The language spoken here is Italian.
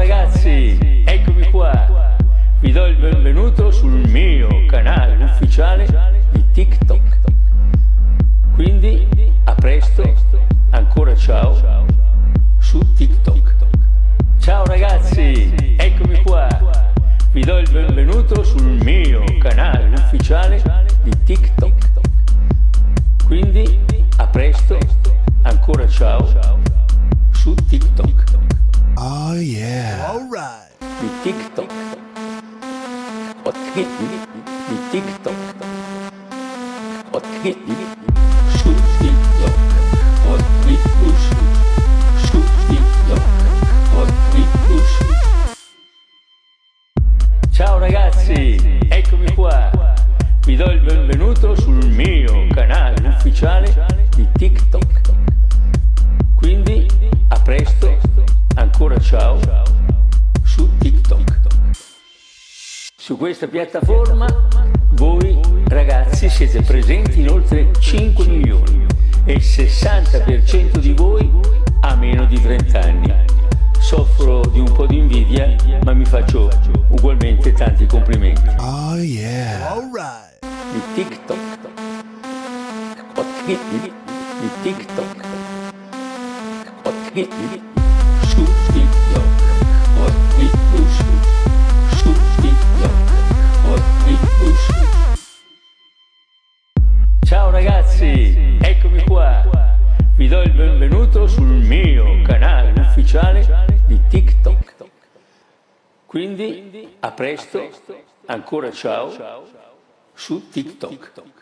ragazzi, eccomi qua. Vi do il benvenuto sul mio canale ufficiale di TikTok. Quindi a presto, ancora ciao su TikTok. Ciao ragazzi, eccomi qua. Vi do il benvenuto sul mio canale ufficiale di TikTok. Quindi a presto, ancora ciao su TikTok. Oh yeah. All right. Di TikTok. Di TikTok. Su TikTok. Su TikTok. Ciao ragazzi, eccomi qua. Vi do il benvenuto sul mio canale ufficiale di TikTok. Quindi a presto, ancora ciao su TikTok. Su questa piattaforma voi ragazzi siete presenti in oltre 5 milioni e il 60% di voi ha meno di 30 anni. Soffro di un po' di invidia, ma mi faccio ugualmente tanti complimenti. Oh yeah. All right. Di TikTok. Di TikTok. Su TikTok. Su TikTok. Ciao ragazzi, eccomi qua. Vi do il benvenuto sul mio canale ufficiale di TikTok. Quindi a presto, ancora ciao su TikTok.